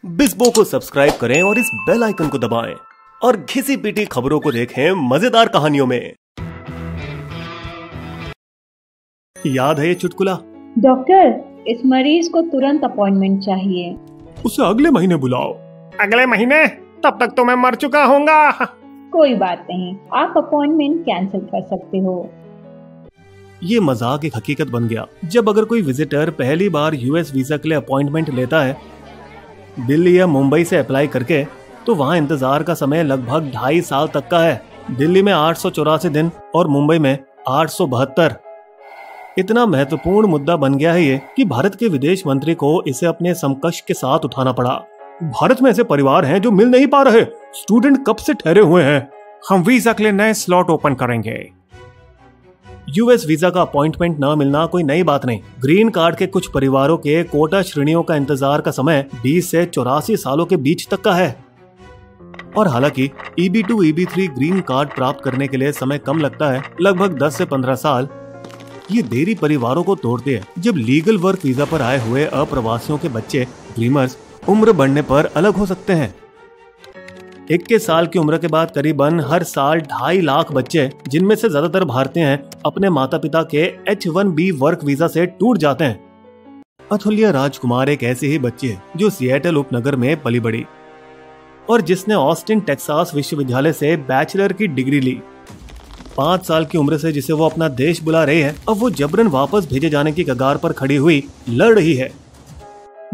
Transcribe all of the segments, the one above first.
बिस्बो को सब्सक्राइब करें और इस बेल आइकन को दबाएं और घिसी पिटी खबरों को देखें मजेदार कहानियों में। याद है ये चुटकुला? डॉक्टर, इस मरीज को तुरंत अपॉइंटमेंट चाहिए। उसे अगले महीने बुलाओ। अगले महीने? तब तक तो मैं मर चुका होऊंगा। कोई बात नहीं, आप अपॉइंटमेंट कैंसिल कर सकते हो। ये मजाक एक हकीकत बन गया जब अगर कोई विजिटर पहली बार यूएस वीजा के लिए अपॉइंटमेंट लेता है दिल्ली या मुंबई से अप्लाई करके, तो वहाँ इंतजार का समय लगभग 2.5 साल तक का है। दिल्ली में 884 दिन और मुंबई में 872। इतना महत्वपूर्ण मुद्दा बन गया है ये कि भारत के विदेश मंत्री को इसे अपने समकक्ष के साथ उठाना पड़ा। भारत में ऐसे परिवार हैं जो मिल नहीं पा रहे। स्टूडेंट कब से ठहरे हुए हैं। हम वीजा के लिए नए स्लॉट ओपन करेंगे। यूएस वीजा का अपॉइंटमेंट न मिलना कोई नई बात नहीं। ग्रीन कार्ड के कुछ परिवारों के कोटा श्रेणियों का इंतजार का समय 20 से 84 सालों के बीच तक का है। और हालांकि EB2 EB3 ग्रीन कार्ड प्राप्त करने के लिए समय कम लगता है, लगभग 10 से 15 साल। ये देरी परिवारों को तोड़ती है जब लीगल वर्क वीजा पर आए हुए अप्रवासियों के बच्चे ड्रीमर्स उम्र बढ़ने पर अलग हो सकते हैं। 21 साल की उम्र के बाद करीबन हर साल 2.5 लाख बच्चे, जिनमें से ज्यादातर भारतीय हैं, अपने माता पिता के H1B वर्क वीजा से टूट जाते हैं। अथुल्या राजकुमार एक ऐसी ही बच्ची है जो सिएटल उपनगर में पली बड़ी और जिसने ऑस्टिन टेक्सास विश्वविद्यालय से बैचलर की डिग्री ली। 5 साल की उम्र से जिसे वो अपना देश बुला रही है, अब वो जबरन वापस भेजे जाने की कगार पर खड़ी हुई लड़ रही है।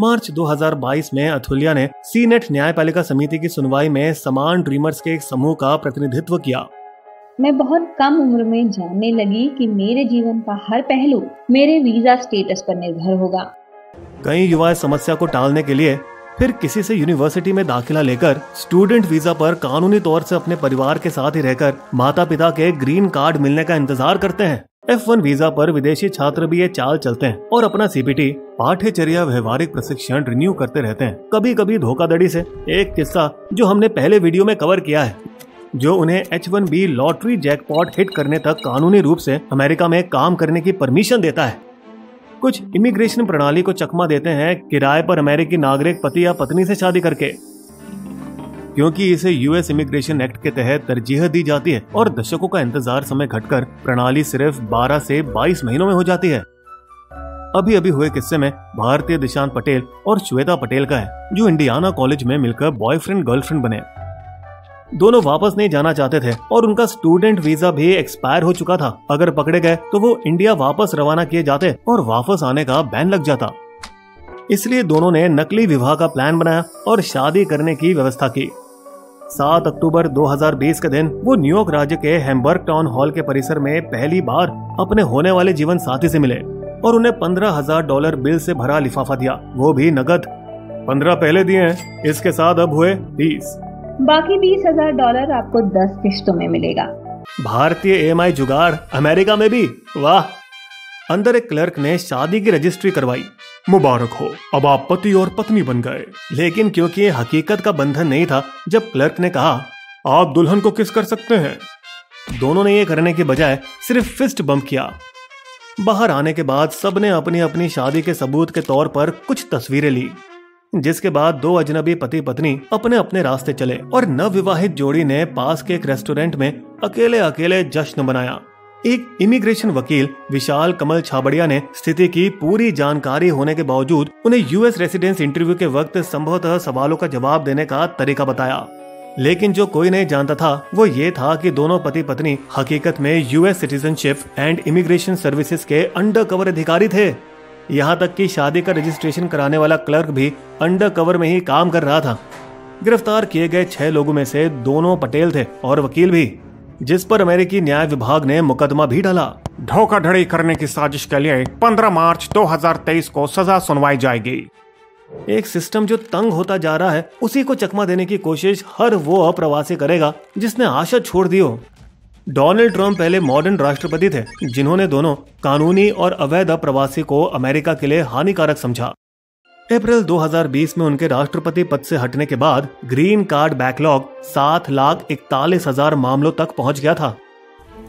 मार्च 2022 में अथुल्या ने सीनेट न्यायपालिका समिति की सुनवाई में समान ड्रीमर्स के एक समूह का प्रतिनिधित्व किया। मैं बहुत कम उम्र में जानने लगी कि मेरे जीवन का हर पहलू मेरे वीजा स्टेटस पर निर्भर होगा। कई युवा इस समस्या को टालने के लिए फिर किसी से यूनिवर्सिटी में दाखिला लेकर स्टूडेंट वीजा पर कानूनी तौर से अपने परिवार के साथ ही रहकर माता पिता के ग्रीन कार्ड मिलने का इंतजार करते हैं। F1 वीजा पर विदेशी छात्र भी ये चाल चलते हैं और अपना CPT पाठ्यचर्या व्यवहारिक प्रशिक्षण रिन्यू करते रहते हैं, कभी कभी धोखाधड़ी से। एक किस्सा जो हमने पहले वीडियो में कवर किया है, जो उन्हें H1B लॉटरी जैकपॉट हिट करने तक कानूनी रूप से अमेरिका में काम करने की परमिशन देता है। कुछ इमिग्रेशन प्रणाली को चकमा देते हैं किराए पर अमेरिकी नागरिक पति या पत्नी से शादी करके, क्योंकि इसे यूएस इमिग्रेशन एक्ट के तहत तरजीह दी जाती है और दशकों का इंतजार समय घटकर प्रणाली सिर्फ 12 से 22 महीनों में हो जाती है। अभी अभी हुए किस्से में भारतीय दिशांत पटेल और श्वेता पटेल का है, जो इंडियाना कॉलेज में मिलकर बॉयफ्रेंड गर्लफ्रेंड बने। दोनों वापस नहीं जाना चाहते थे और उनका स्टूडेंट वीजा भी एक्सपायर हो चुका था। अगर पकड़े गए तो वो इंडिया वापस रवाना किए जाते और वापस आने का बैन लग जाता। इसलिए दोनों ने नकली विवाह का प्लान बनाया और शादी करने की व्यवस्था की। 7 अक्टूबर 2020 के दिन वो न्यूयॉर्क राज्य के हैम्बर्ग टाउन हॉल के परिसर में पहली बार अपने होने वाले जीवन साथी से मिले और उन्हें $15,000 बिल से भरा लिफाफा दिया, वो भी नगद। 15 पहले दिए हैं, इसके साथ अब हुए 20। बाकी $20,000 आपको 10 किश्तों में मिलेगा। भारतीय EMI जुगाड़ अमेरिका में भी, वाह। अंदर एक क्लर्क ने शादी की रजिस्ट्री करवाई। मुबारक हो, अब आप पति और पत्नी बन गए। लेकिन क्योंकि ये हकीकत का बंधन नहीं था, जब क्लर्क ने कहा आप दुल्हन को किस कर सकते हैं, दोनों ने ये करने के बजाय सिर्फ फिस्ट बम्प किया। बाहर आने के बाद सबने अपनी अपनी शादी के सबूत के तौर पर कुछ तस्वीरें ली, जिसके बाद 2 अजनबी पति पत्नी अपने अपने रास्ते चले और नवविवाहित जोड़ी ने पास के एक रेस्टोरेंट में अकेले अकेले जश्न मनाया। एक इमिग्रेशन वकील विशाल कमल छाबड़िया ने स्थिति की पूरी जानकारी होने के बावजूद उन्हें यूएस रेसिडेंस इंटरव्यू के वक्त संभवतः सवालों का जवाब देने का तरीका बताया। लेकिन जो कोई नहीं जानता था वो ये था कि दोनों पति पत्नी हकीकत में US citizenship and immigration services के अंडरकवर अधिकारी थे। यहाँ तक कि शादी का रजिस्ट्रेशन कराने वाला क्लर्क भी अंडरकवर में ही काम कर रहा था। गिरफ्तार किए गए 6 लोगों में से दोनों पटेल थे और वकील भी, जिस पर अमेरिकी न्याय विभाग ने मुकदमा भी डाला। धोखाधड़ी करने की साजिश के लिए 15 मार्च 2023 को सजा सुनवाई जाएगी। एक सिस्टम जो तंग होता जा रहा है, उसी को चकमा देने की कोशिश हर वो अप्रवासी करेगा जिसने आशा छोड़ दी हो। डोनाल्ड ट्रंप पहले मॉडर्न राष्ट्रपति थे जिन्होंने दोनों कानूनी और अवैध अप्रवासी को अमेरिका के लिए हानिकारक समझा। अप्रैल 2020 में उनके राष्ट्रपति पद से हटने के बाद ग्रीन कार्ड बैकलॉग 7,41,000 मामलों तक पहुंच गया था।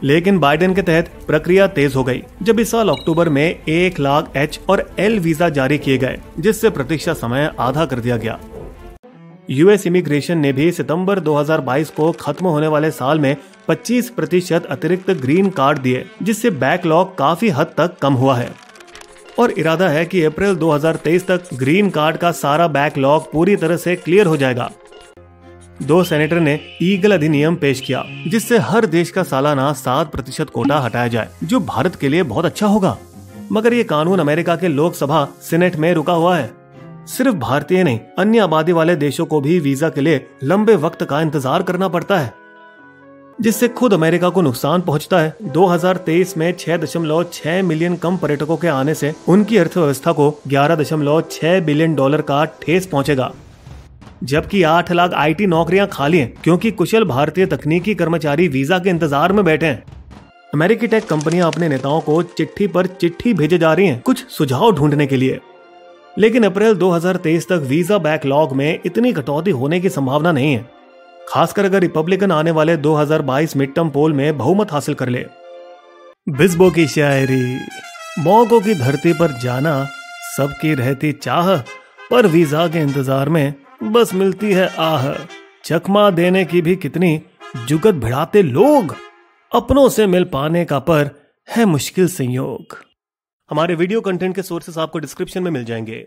लेकिन बाइडेन के तहत प्रक्रिया तेज हो गई जब इस साल अक्टूबर में 1 लाख H और L वीजा जारी किए गए, जिससे प्रतीक्षा समय आधा कर दिया गया। यूएस इमिग्रेशन ने भी सितंबर 2022 को खत्म होने वाले साल में 25% अतिरिक्त ग्रीन कार्ड दिए, जिससे बैकलॉग काफी हद तक कम हुआ है और इरादा है कि अप्रैल 2023 तक ग्रीन कार्ड का सारा बैकलॉग पूरी तरह से क्लियर हो जाएगा। 2 सेनेटर ने ईगल अधिनियम पेश किया, जिससे हर देश का सालाना 7% कोटा हटाया जाए, जो भारत के लिए बहुत अच्छा होगा। मगर ये कानून अमेरिका के लोकसभा सीनेट में रुका हुआ है। सिर्फ भारतीय नहीं, अन्य आबादी वाले देशों को भी वीजा के लिए लंबे वक्त का इंतजार करना पड़ता है, जिससे खुद अमेरिका को नुकसान पहुंचता है। 2023 में 6.6 मिलियन कम पर्यटकों के आने से उनकी अर्थव्यवस्था को 11.6 बिलियन डॉलर का ठेस पहुंचेगा, जबकि 8 लाख IT नौकरियां खाली हैं क्योंकि कुशल भारतीय तकनीकी कर्मचारी वीजा के इंतजार में बैठे हैं। अमेरिकी टेक कंपनियां अपने नेताओं को चिट्ठी पर चिट्ठी भेजे जा रही हैं कुछ सुझाव ढूंढने के लिए, लेकिन अप्रैल 2023 तक वीजा बैकलॉग में इतनी कटौती होने की संभावना नहीं है, खासकर अगर रिपब्लिकन आने वाले 2022 मिड टर्म पोल में बहुमत हासिल कर ले। बिस्बो की शायरी, मौकों की धरती पर जाना सबकी रहती चाह, पर वीजा के इंतजार में बस मिलती है आह। चकमा देने की भी कितनी जुगत भिड़ाते लोग, अपनों से मिल पाने का पर है मुश्किल संयोग। हमारे वीडियो कंटेंट के सोर्सेस आपको डिस्क्रिप्शन में मिल जाएंगे।